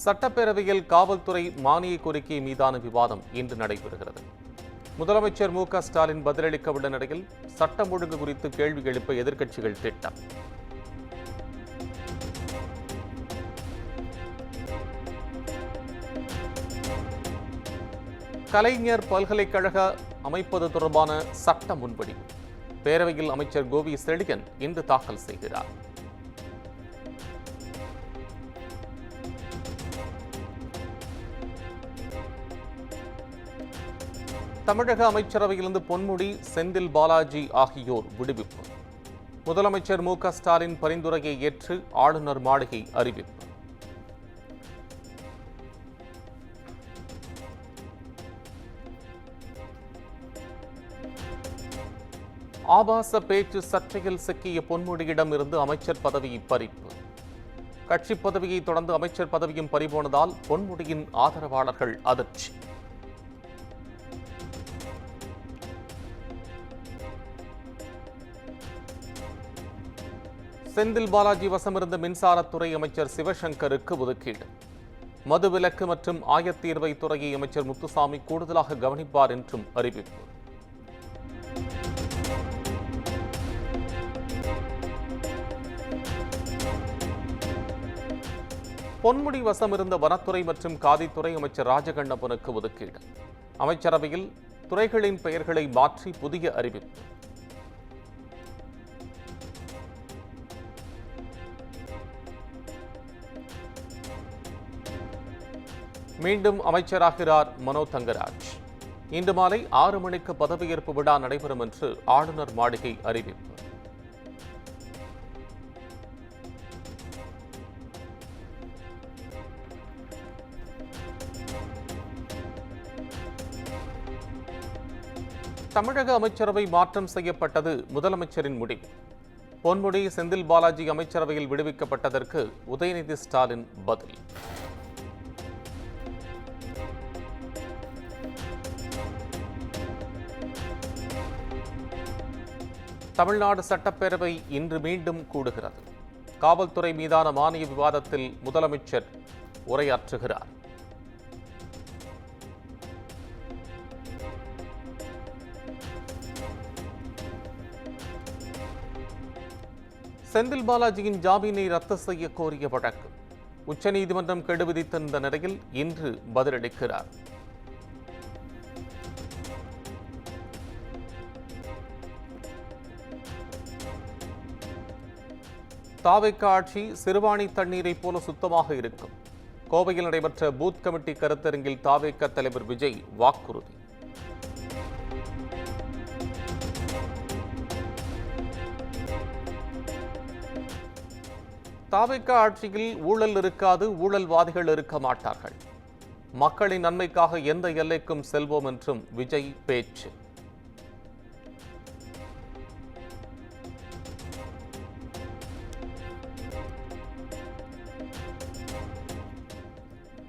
சட்டப்பேரவையில் காவல்துறை மானிய கோரிக்கை மீதான விவாதம் இன்று நடைபெறுகிறது. முதலமைச்சர் மு.க.ஸ்டாலின் பதிலளிக்க உள்ள நிலையில் சட்டம் ஒழுங்கு குறித்து கேள்வி எழுப்ப எதிர்க்கட்சிகள் திட்டம். கலைஞர் பல்கலைக்கழக அமைப்பது தொடர்பான சட்ட முன்வடிவு பேரவையில் அமைச்சர் கோவி செழியன் இன்று தாக்கல் செய்கிறார். தமிழக அமைச்சரவையிலிருந்து பொன்முடி, செந்தில் பாலாஜி ஆகியோர் விடுவிப்பு. முதலமைச்சர் மு.க.ஸ்டாலின் பரிந்துரையை ஏற்று ஆளுநர் மாளிகை அறிவிப்பு. ஆபாச பேச்சு சர்ச்சையில் சிக்கிய பொன்முடியிடம் இருந்து அமைச்சர் பதவி பறிப்பு. கட்சி பதவியை தொடர்ந்து அமைச்சர் பதவியும் பறிபோனதால் பொன்முடியின் ஆதரவாளர்கள் அதிர்ச்சி. செந்தில் பாலாஜி வசமிருந்த மின்சாரத்துறை அமைச்சர் சிவசங்கருக்கு ஒதுக்கீடு. மதுவிலக்கு மற்றும் ஆயத்தீர்வை துறையை அமைச்சர் முத்துசாமி கூடுதலாக கவனிப்பார் என்றும் அறிவிப்பு. பொன்முடி வசமிருந்த வனத்துறை மற்றும் காதித்துறை அமைச்சர் ராஜகண்ணப்பனுக்கு ஒதுக்கீடு. அமைச்சரவையில் துறைகளின் பெயர்களை மாற்றி புதிய அறிவிப்பு. மீண்டும் அமைச்சராகிறார் மனோ தங்கராஜ். இன்று மாலை 6 மணிக்கு பதவியேற்பு விழா நடைபெறும் என்று ஆளுநர் மாளிகை அறிவிப்பு. தமிழக அமைச்சரவை மாற்றம் செய்யப்பட்டது முதலமைச்சரின் முடிவு. பொன்முடி, செந்தில் பாலாஜி அமைச்சரவையில் விடுவிக்கப்பட்டதற்கு உதயநிதி ஸ்டாலின் பதில். தமிழ்நாடு சட்டப்பேரவை இன்று மீண்டும் கூடுகிறது. காவல்துறை மீதான மானிய விவாதத்தில் முதலமைச்சர் உரையாற்றுகிறார். செந்தில் பாலாஜியின் ஜாமீனை ரத்து செய்ய கோரிய வழக்கு உச்சநீதிமன்றம் கெடு விதித்திருந்த நிலையில் இன்று பதிலளிக்கிறார். தாவேக ஆட்சி சிறுவாணி தண்ணீரை போல சுத்தமாக இருக்கும். கோவையில் நடைபெற்ற பூத் கமிட்டி கருத்தரங்கில் தாவேக தலைவர் விஜய் வாக்குறுதி. தாவேக ஆட்சியில் ஊழல் இருக்காது, ஊழல்வாதிகள் இருக்க மாட்டார்கள். மக்களின் நன்மைக்காக எந்த எல்லைக்கும் செல்வோம் என்றும் விஜய் பேச்சு.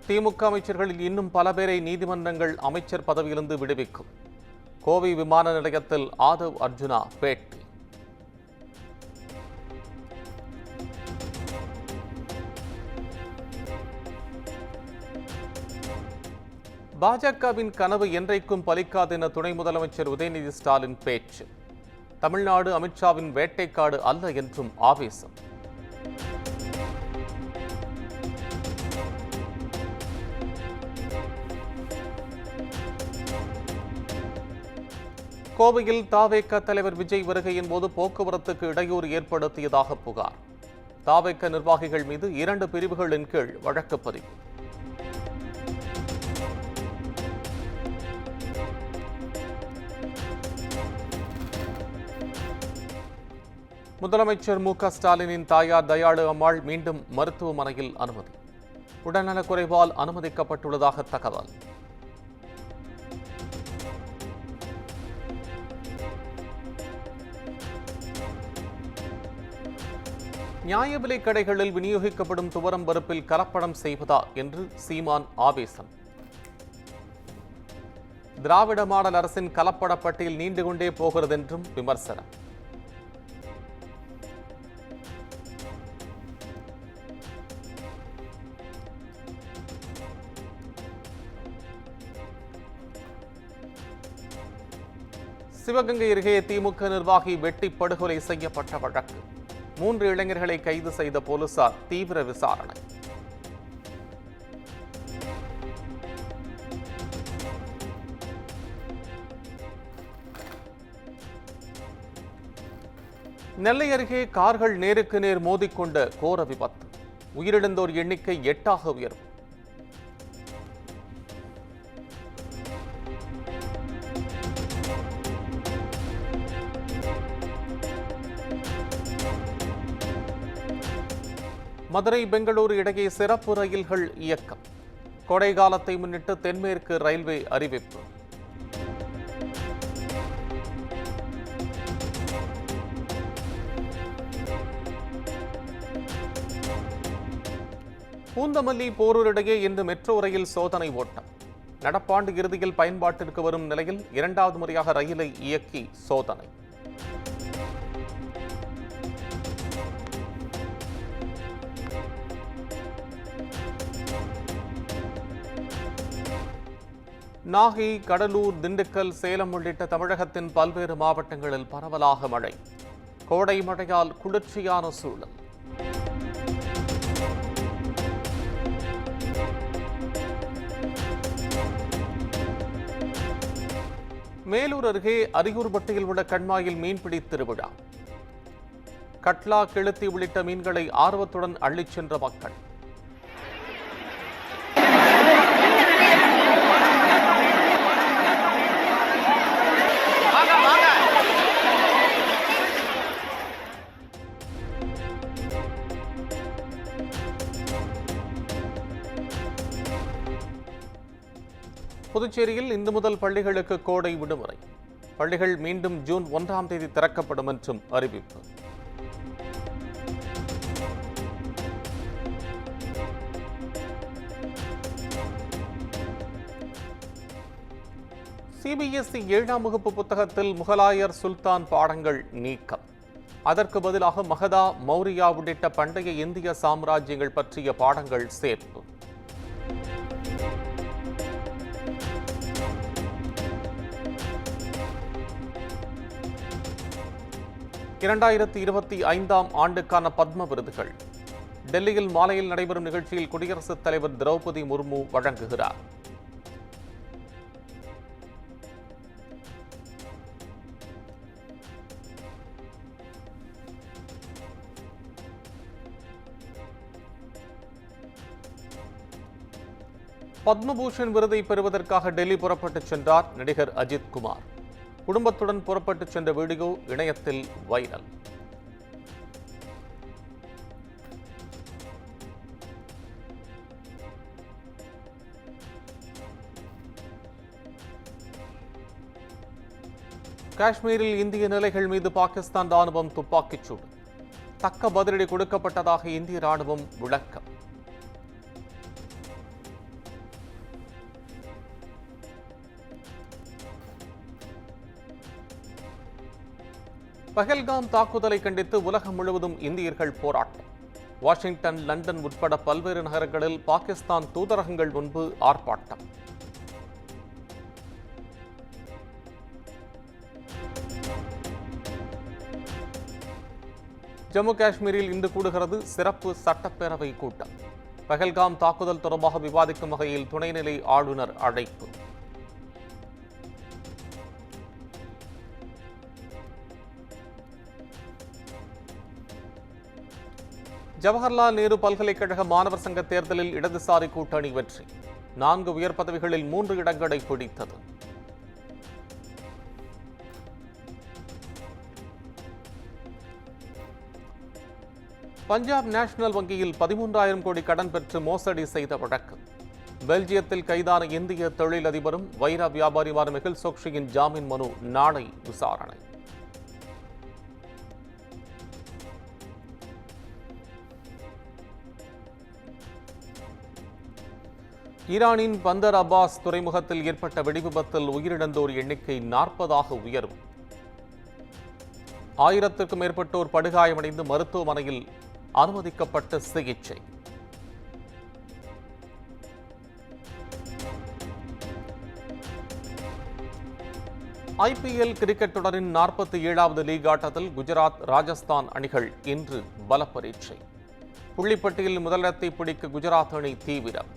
திமுக அமைச்சர்களில் இன்னும் பல பேரை நீதிமன்றங்கள் அமைச்சர் பதவியிலிருந்து விடுவிக்கும். கோவை விமான நிலையத்தில் ஆதவ் அர்ஜுனா பேட்டி. பாஜகவின் கனவு என்றைக்கும் பலிக்காது என துணை முதலமைச்சர் உதயநிதி ஸ்டாலின் பேச்சு. தமிழ்நாடு அமித்ஷாவின் வேட்டைக்காடு அல்ல என்றும் ஆவேசம். கோவையில் தாவேக தலைவர் விஜய் வருகையின் போது போக்குவரத்துக்கு இடையூறு ஏற்படுத்தியதாக புகார். தாவேக நிர்வாகிகள் மீது 2 பிரிவுகளின் கீழ் வழக்கு பதிவு. முதலமைச்சர் மு.க.ஸ்டாலினின் தாயார் தயாளு அம்மாள் மீண்டும் மருத்துவமனையில் அனுமதி. உடல்நலக் குறைவால் அனுமதிக்கப்பட்டுள்ளதாக தகவல். நியாய விலைக் கடைகளில் விநியோகிக்கப்படும் துவரம் பருப்பில் கலப்படம் செய்வதா என்று சீமான் ஆவேசம். திராவிட மாடல் அரசின் கலப்பட பட்டியல் நீண்டு கொண்டே போகிறது என்றும் விமர்சனம். சிவகங்கை அருகே திமுக நிர்வாகி வெட்டி படுகொலை செய்யப்பட்ட வழக்கு 3 இளைஞர்களை கைது செய்த போலீசார் தீவிர விசாரணை. நெல்லை அருகே கார்கள் நேருக்கு நேர் மோதிக்கொண்ட கோர விபத்து. உயிரிழந்தோர் எண்ணிக்கை 8ஆக உயர்வு. மதுரை பெங்களூரு இடையே சிறப்பு ரயில்கள் இயக்கம். கோடை காலத்தை முன்னிட்டு தென்மேற்கு ரயில்வே அறிவிப்பு. பூந்தமல்லி போரூர் இடையே இன்று மெட்ரோ ரயில் சோதனை ஓட்டம். நடப்பாண்டு இறுதியில் பயன்பாட்டிற்கு வரும் நிலையில் 2வது முறையாக ரயிலை இயக்கி சோதனை. நாகை, கடலூர், திண்டுக்கல், சேலம் உள்ளிட்ட தமிழகத்தின் பல்வேறு மாவட்டங்களில் பரவலாக மழை. கோடை மழையால் குளிர்ச்சியான சூழல். மேலூர் அருகே அரியூர்பட்டியில் உள்ள கண்மாயில் மீன்பிடி திருவிழா. கட்லா, கெளுத்தி உள்ளிட்ட மீன்களை ஆர்வத்துடன் அள்ளிச் சென்ற மக்கள். புதுச்சேரியில் இன்று முதல் பள்ளிகளுக்கு கோடை விடுமுறை. பள்ளிகள் மீண்டும் ஜூன் 1ஆம் தேதி திறக்கப்படும் என்றும் அறிவிப்பு. சிபிஎஸ்இ 7ஆம் வகுப்பு புத்தகத்தில் முகலாயர், சுல்தான் பாடங்கள் நீக்கம். அதற்கு பதிலாக மகதா, மௌரியா உள்ளிட்ட பண்டைய இந்திய சாம்ராஜ்யங்கள் பற்றிய பாடங்கள் சேர்ப்பு. இரண்டாயிரத்தி 25ஆம் ஆண்டுக்கான பத்ம விருதுகள். டெல்லியில் மாலையில் நடைபெறும் நிகழ்ச்சியில் குடியரசுத் தலைவர் திரௌபதி முர்மு வழங்குகிறார். பத்மபூஷன் விருதை பெறுவதற்காக டெல்லி புறப்பட்டுச் சென்றார் நடிகர் அஜித் குமார். குடும்பத்துடன் புறப்பட்டு சென்ற வீடியோ இணையத்தில் வைரல். காஷ்மீரில் இந்திய நிலைகள் மீது பாகிஸ்தான் ராணுவம் துப்பாக்கிச் சூடு. தக்க பதிலடி கொடுக்கப்பட்டதாக இந்திய ராணுவம் விளக்கம். பஹல்காம் தாக்குதலை கண்டித்து உலகம் முழுவதும் இந்தியர்கள் போராட்டம். வாஷிங்டன், லண்டன் உட்பட பல்வேறு நகரங்களில் பாகிஸ்தான் தூதரகங்கள் முன்பு ஆர்ப்பாட்டம். ஜம்மு காஷ்மீரில் இன்று கூடுகிறது சிறப்பு சட்டப்பேரவை கூட்டம். பஹல்காம் தாக்குதல் தொடர்பாக விவாதிக்கும் வகையில் துணைநிலை ஆளுநர் அழைப்பு. ஜவஹர்லால் நேரு பல்கலைக்கழக மாணவர் சங்க தேர்தலில் இடதுசாரி கூட்டணி வெற்றி. 4 உயர் பதவிகளில் 3 இடங்களை பிடித்தது. பஞ்சாப் நேஷனல் வங்கியில் 13,000 கோடி கடன் பெற்று மோசடி செய்த வழக்கு. பெல்ஜியத்தில் கைதான இந்திய தொழிலதிபரும் வைர வியாபாரியான மெகுல் சோக்ஷியின் ஜாமீன் மனு நாளை விசாரணை. ஈரானின் பந்தர் அப்பாஸ் துறைமுகத்தில் ஏற்பட்ட வெடிவிபத்தில் உயிரிழந்தோர் எண்ணிக்கை 40ஆக உயர்வு. 1000க்கும் மேற்பட்டோர் படுகாயமடைந்து மருத்துவமனையில் அனுமதிக்கப்பட்ட சிகிச்சை. ஐபிஎல் கிரிக்கெட் தொடரின் 47வது லீக் ஆட்டத்தில் குஜராத் ராஜஸ்தான் அணிகள் இன்று பலப்பரீட்சை. புள்ளிப்பட்டியலில் முதலிடத்தை பிடிக்க குஜராத் அணி தீவிரம்.